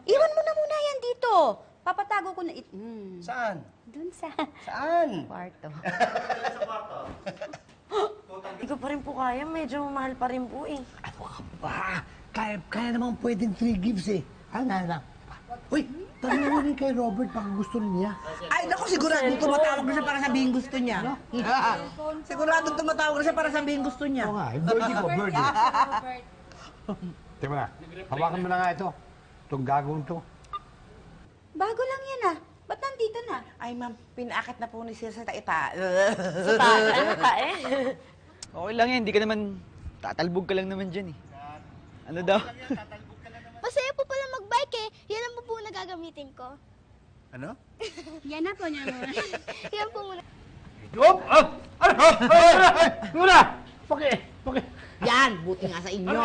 Iwan mo na muna yan dito. Papatago ko na Saan? Dun sa Saan? kwarto. Hindi ko pa rin po kaya. Medyo mahal pa rin po eh. Ano ka ba? Kaya namang pwedeng 3 gifts eh. Ano? Uy, tanong mo rin kay Robert baka gusto niya. Ay, naku, sigurado tumatawag na siya para sabihin gusto niya. Sigurado tumatawag na siya para sabihin gusto niya. Oo nga, birdie ko, birdie. Tingnan mo na, hawakan mo na nga ito. Itong gagawin to. Bago lang yan ah. Ba't nandito na? Ay, ma'am, pinakit na po ni Sir sa taita. Sa tae. Okay lang yan, hindi ka naman, tatalbog ka lang naman dyan eh. Ano daw? Masaya po pala mag-bike eh. Yan ang po na gagamitin ko. Ano? Yan na po niya muna. Yan po muna. Yup! Muna! Paki! Yan, buti nga sa inyo.